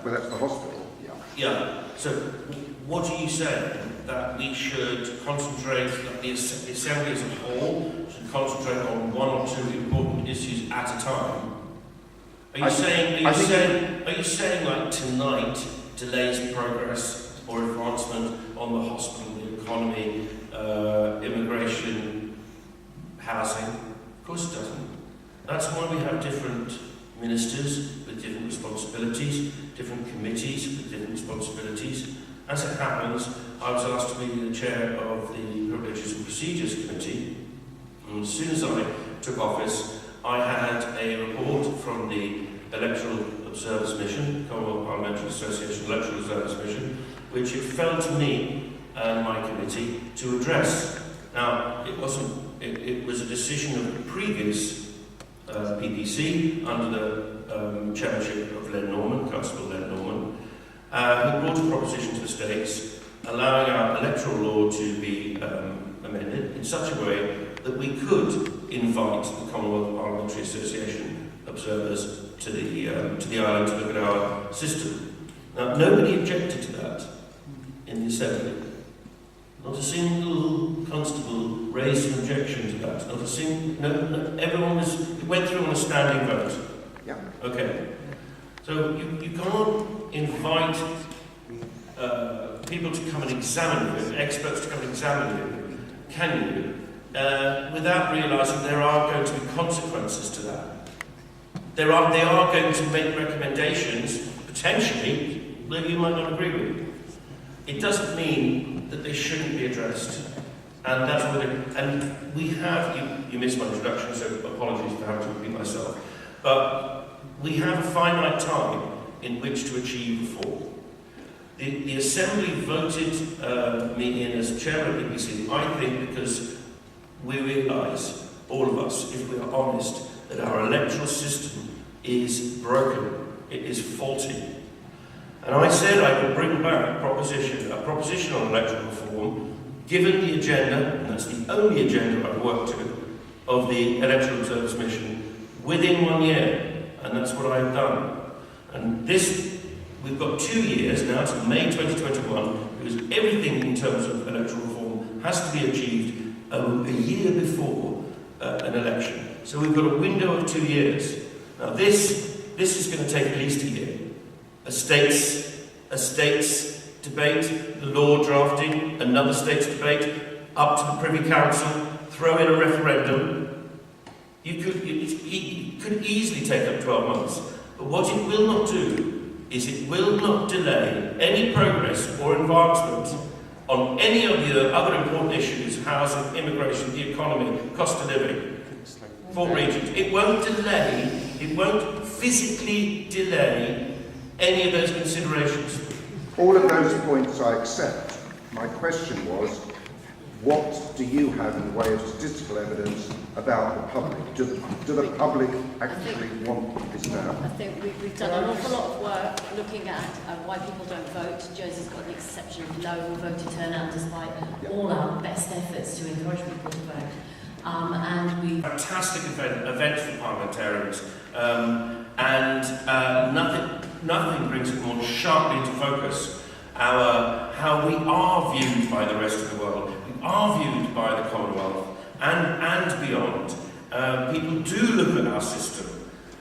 Well, that's the hospital. Yeah. So, what are you saying? That we should concentrate, that the Assembly as a whole should concentrate on one or two important issues at a time? Are you saying like tonight delays progress or advancement on the hospital, the economy, immigration, housing? Of course it doesn't. That's why we have different ministers with different responsibilities, different committees with different responsibilities. As it happens, I was asked to be the chair of the Privileges and Procedures Committee. And as soon as I took office, I had a report from the Electoral Observers Mission, Commonwealth Parliamentary Association Electoral Observers Mission, which it fell to me and my committee to address. Now, it was a decision of the previous PPC under the chairmanship of Len Norman, Constable Len Norman, who brought a proposition to the States allowing our electoral law to be amended in such a way that we could invite the Commonwealth Parliamentary Association observers to the island to look at our system. Now, nobody objected to that in the Assembly. Not a single constable raised an objection to that. Not a single. No, everyone it went through on a standing vote. Yeah. Okay. So you can't invite people to come and examine you, experts to come and examine you, can you? Without realising there are going to be consequences to that. They are going to make recommendations, potentially, that you might not agree with. It doesn't mean that they shouldn't be addressed. And that's what and we have, you missed my introduction, so apologies for having to repeat myself. But we have a finite time in which to achieve reform. The Assembly voted me in as chairman of the BBC, I think, because we realise, all of us, if we are honest, that our electoral system is broken, it is faulty. And I said I would bring back a proposition on electoral reform, given the agenda, and that's the only agenda I've worked to, of the Electoral Observers Mission, within 1 year. And that's what I've done. And we've got 2 years now to May 2021, because everything in terms of electoral reform has to be achieved a year before an election. So we've got a window of 2 years. Now this is going to take at least a year. A state's debate, the law drafting, another state's debate, up to the Privy Council, throw in a referendum. It could easily take up 12 months. But what it will not do is it will not delay any progress or advancement on any of the other important issues, housing, immigration, the economy, cost of living, for regions. It won't physically delay any of those considerations. All of those points I accept. My question was, what do you have in the way of statistical evidence about the public? Do the public actually want this now? I think we've done an awful lot of work looking at why people don't vote. Jersey's got an exceptionally low voter turnout despite all our best efforts to encourage people to vote. And we fantastic event for parliamentarians, and nothing brings it more sharply into focus how we are viewed by the rest of the world. We are viewed by the Commonwealth and beyond. People do look at our system,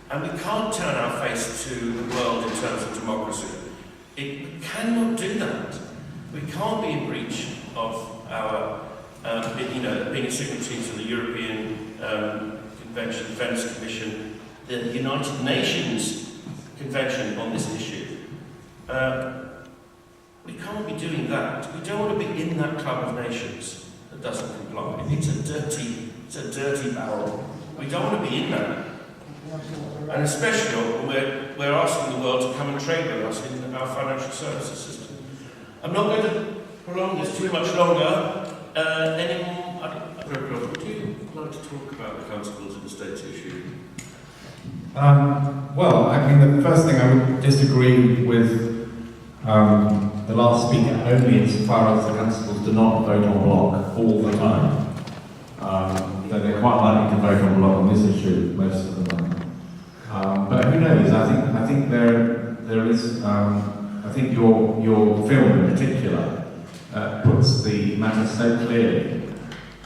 and we can't turn our face to the world in terms of democracy. We cannot do that. We can't be in breach of our being a signatory to the European Convention, Venice Commission, the United Nations Convention on this issue. We can't be doing that. We don't want to be in that club of nations that doesn't comply. It's a dirty barrel. We don't want to be in that. And especially when we're asking the world to come and trade with us in our financial services system. I'm not going to prolong this too much longer. Would you like to talk about the constables in the states issue? Well, I mean, the first thing I would disagree with the last speaker only insofar as the constables do not vote on block all the time. They're quite likely to vote on block on this issue most of the time. But who knows? I think there there is, I think your film in particular puts the matter so clearly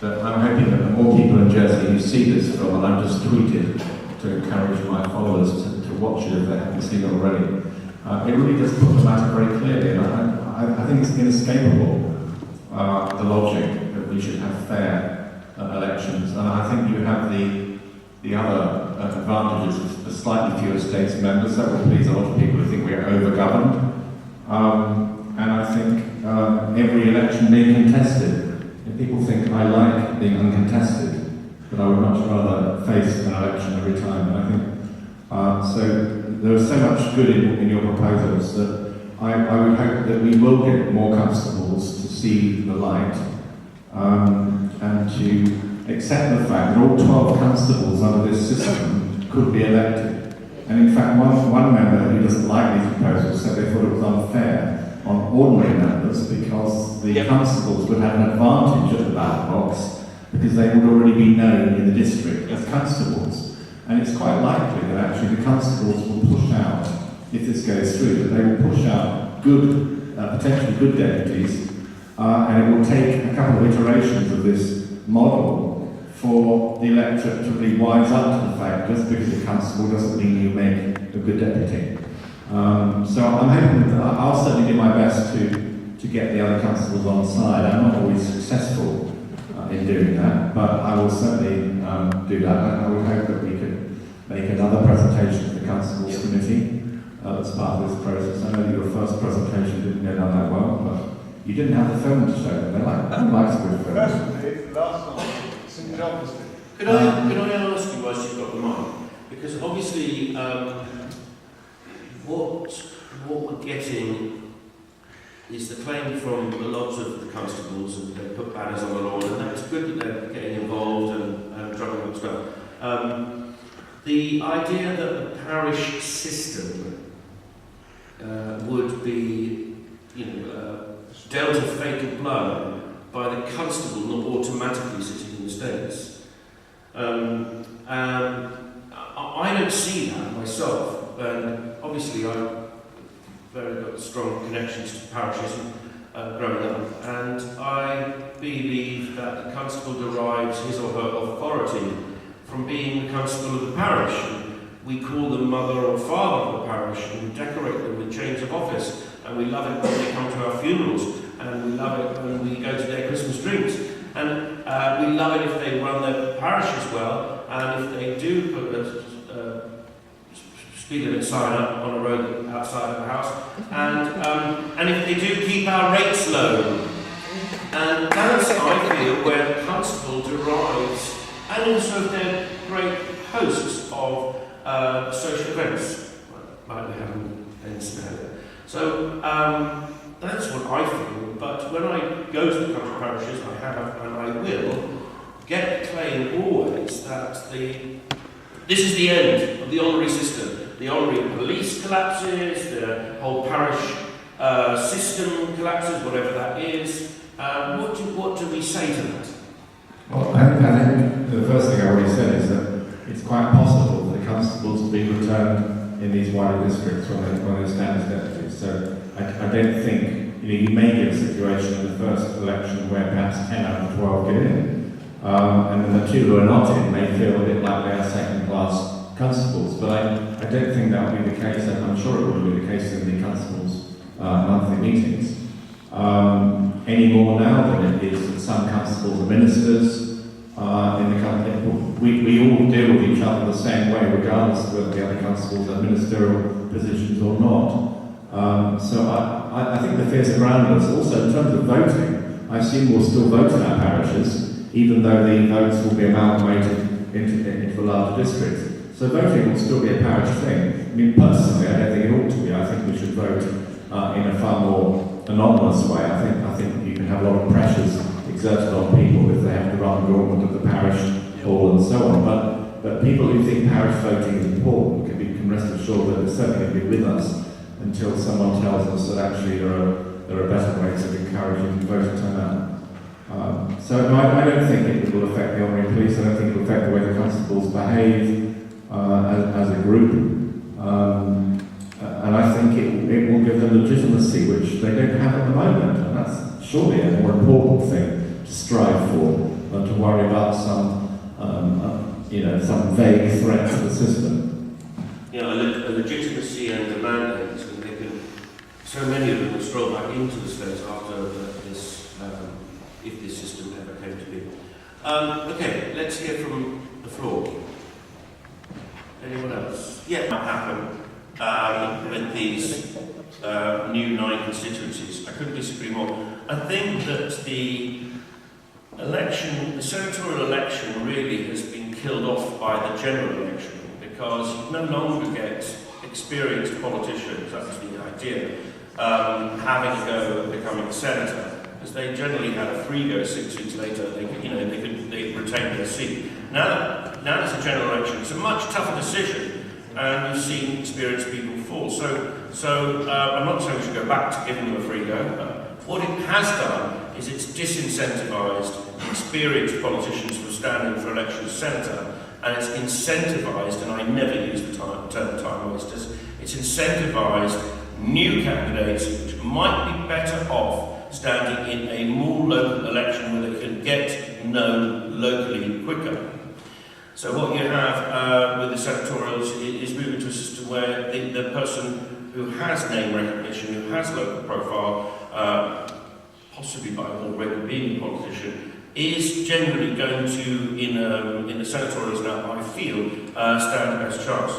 that I'm hoping that the more people in Jersey who see this film, and I've just tweeted to encourage my followers to watch it if they haven't seen it already, it really does put the matter very clearly, and I think it's inescapable, the logic that we should have fair elections, and I think you have the other advantages of the slightly fewer states members. That will please a lot of people who think we are over-governed. And I think every election being contested. If people think I like being uncontested, but I would much rather face an election every time. And I think so. There is so much good in your proposals that I would hope that we will get more constables to see the light and to accept the fact that all 12 constables under this system could be elected. And in fact, one member who doesn't like these proposals said they thought it was unfair on ordinary members because the constables would have an advantage at the ballot box because they would already be known in the district as constables. And it's quite likely that actually the constables will push out, if this goes through, that they will push out good, potentially good deputies, and it will take a couple of iterations of this model for the electorate to really wise up to the fact just because a constable doesn't mean you make a good deputy. So I'm hoping that I'll certainly do my best to get the other constables on side. I'm not always successful in doing that, but I will certainly do that. I would hope that we could make another presentation to the Constables Committee as part of this process. I know that your first presentation didn't go down that well, but you didn't have the film to show them. They're like, who likes good film? Personally, last night, St Helier. Could I ask you, whilst you've got the mic, because obviously what we're getting is the claim from a lot of the constables, and they put banners on the lawn, and that's good that they're getting involved and drumming up stuff. The idea that the parish system would be, dealt a fatal blow by the constable not automatically sitting in the States. I don't see that myself, and obviously I've very got strong connections to parishes growing up, and I believe that the constable derives his or her authority from being the constable of the parish. We call them mother or father of the parish, and we decorate them with chains of office, and we love it when they come to our funerals, and we love it when we go to their Christmas drinks, and we love it if they run their parishes well, and if they do put a speed limit sign up on a road outside of the house, and if they do keep our rates low. And that's, I feel, where the constable derives, and also they're great hosts of social events, like we have in St Helier. So that's what I feel, but when I go to the country parishes, I have and I will get the claim always that this is the end of the honorary system. The honorary police collapses, the whole parish system collapses, whatever that is. What do we say to that? Well, I think the first thing I already said is that it's quite possible for the constables to be returned in these wider districts when they stand as deputies. So I don't think, you may get a situation in the first election where perhaps 10 out of 12 get in, and then the two who are not in may feel a bit like they are second-class constables. But I don't think that will be the case, and I'm sure it will be the case in the constables' monthly meetings. Any more now than it is that some constables are ministers in the country. We all deal with each other the same way, regardless of whether the other constables have ministerial positions or not. So I think the fears are groundless. Also, in terms of voting, I assume we'll still vote in our parishes, even though the votes will be amalgamated into larger districts. So voting will still be a parish thing. I mean, personally, I don't think it ought to be. I think we should vote in a far more anonymous way. I think you can have a lot of pressures exerted on people if they have to run the gauntlet of the parish hall and so on. But people who think parish voting is important can rest assured that it's certainly going to be with us until someone tells us that actually there are better ways of encouraging voter turnout. So no, I don't think it will affect the honorary police. I don't think it will affect the way the constables behave as a group. And I think will give them legitimacy, which they don't have at the moment, and that's surely a more important thing to strive for than to worry about some some vague threat to the system. A legitimacy and a mandate, and they can, so many of them will stroll back into the States after this, if this system ever came to be. Okay, let's hear from the floor. Anyone else? Yeah, what happened with these new 9 constituencies? I couldn't disagree more. I think that the senatorial election really has been killed off by the general election, because you no longer get experienced politicians, that's the idea, having a go at becoming a senator, because they generally had a free go 6 weeks later. They retain their seat. Now it's a general election. It's a much tougher decision, and you've seen experienced people fall. So I'm not saying we should go back to giving them a free go, but what it has done is it's disincentivised experienced politicians from standing for election as senator, and it's incentivised, and I never use the term time wasters, it's incentivised new candidates which might be better off standing in a more local election where they can get known locally quicker. So what you have with the senatorials is moving to a system where the person who has name recognition, who has local profile, possibly by already being a politician, is generally going to, in the senatorials now, I feel, stand the best chance.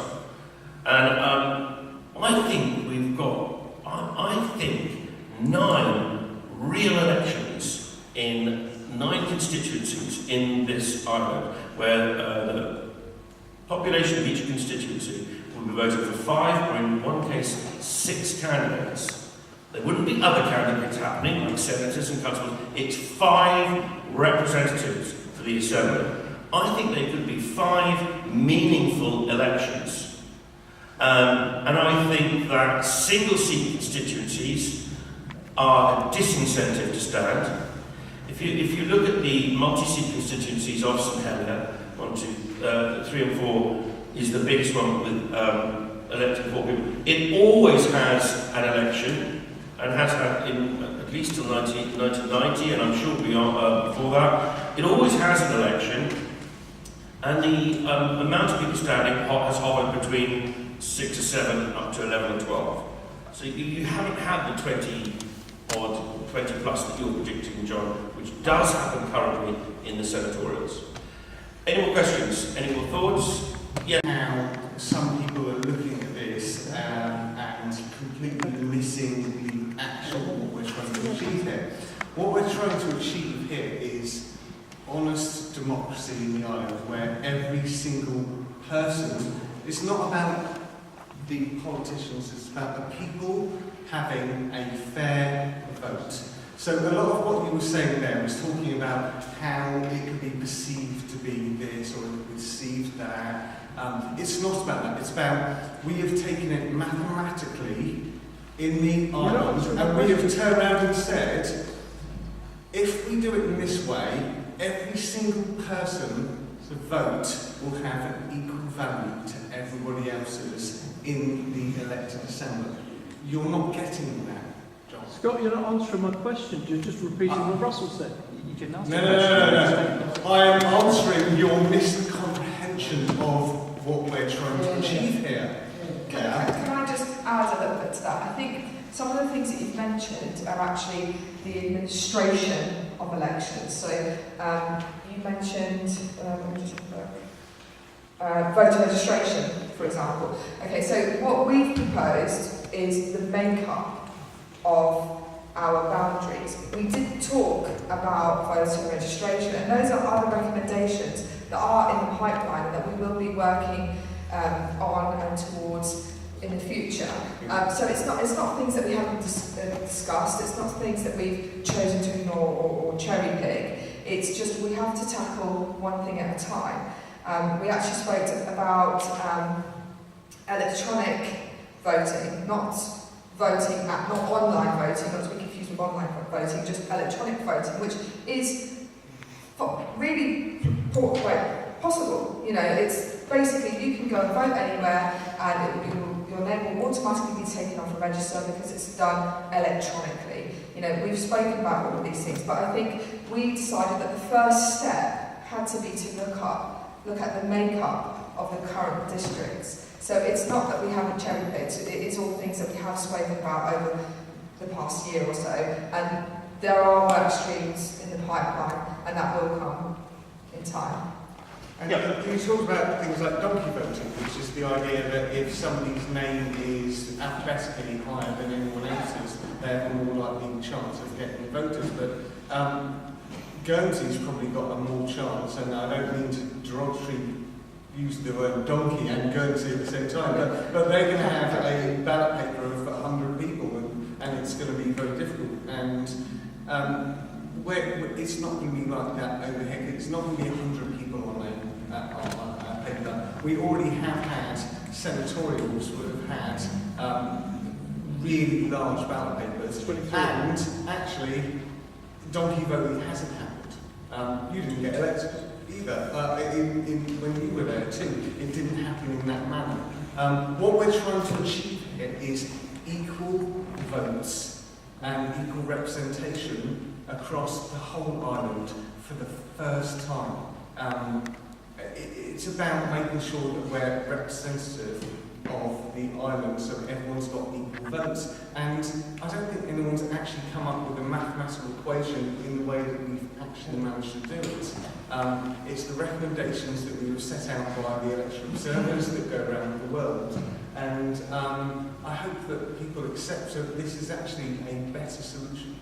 And I think we've got, I think, 9 real elections in 9 constituencies in this island, where the population of each constituency will be voting for 5, or in one case, 6 candidates. There wouldn't be other candidates happening, like senators and councillors. It's 5 representatives for the Assembly. I think there could be 5 meaningful elections. And I think that single-seat constituencies are a disincentive to stand. If you look at the multi-seat constituencies of St Helier, 1, 2, 3 and 4 is the biggest one with electing 4 people. It always has an election, and has had at least till 1990, and I'm sure we are before that. It always has an election, and the amount of people standing has hovered between 6 or 7 up to 11 or 12. So you haven't had the 20 plus that you're predicting, John, which does happen currently in the senatorials. Any more questions? Any more thoughts? Yeah. Now, some people are looking at this and completely missing the actual what we're trying to achieve here. What we're trying to achieve here is honest democracy in the island, where every single person, it's not about the politicians, it's about the people having a fair vote. So a lot of what you were saying there was talking about how it could be perceived to be this or it could be perceived that. It's not about that. It's about we have taken it mathematically in the island, and we have turned around and said, if we do it in this way, every single person's vote will have an equal value to everybody else's in the elected assembly. You're not getting that, John. Scott, you're not answering my question. You're just repeating what Russell said. You can answer No. I am answering your miscomprehension of what we're trying to achieve here. Can I just add a little bit to that? I think some of the things that you've mentioned are actually the administration of elections. So you mentioned voter registration, for example. Okay, so what we've proposed is the makeup of our boundaries. We did talk about voter registration, and those are other recommendations that are in the pipeline and that we will be working on and towards in the future. So it's not things that we haven't discussed. It's not things that we've chosen to ignore or cherry pick. It's just we have to tackle one thing at a time. We actually spoke about electronic voting, not online voting, not to be confused with online voting, just electronic voting, which is really possible. You know, it's basically you can go and vote anywhere, and your name will automatically be taken off a register because it's done electronically. You know, we've spoken about all of these things, but I think we decided that the first step had to be to look at the makeup of the current districts. So it's not that we haven't cherry-picked, it is all things that we have spoken about over the past year or so, and there are work streams in the pipeline, and that will come in time. And you talk about things like donkey voting, which is the idea that if somebody's name is alphabetically higher than anyone else's, they have a more likely chance of getting voters. But Guernsey's probably got a more chance, and I don't mean to derogatory use the word donkey and Guernsey at the same time, but they're going to have a ballot paper of 100 people, and it's going to be very difficult. And it's not going to be like that over here. It's not going to be 100 people on a paper. We already have had senatorials that have had really large ballot papers, and actually donkey voting hasn't happened. You didn't get elected either. When you were there too, it didn't happen in that manner. What we're trying to achieve here is equal votes and equal representation across the whole island for the first time. It's about making sure that we're representative of the island, so everyone's got equal votes. And I don't think anyone's actually come up with a mathematical equation in the way that we've actually managed to do it. It's the recommendations that we have set out by the election observers that go around the world. And I hope that people accept that this is actually a better solution.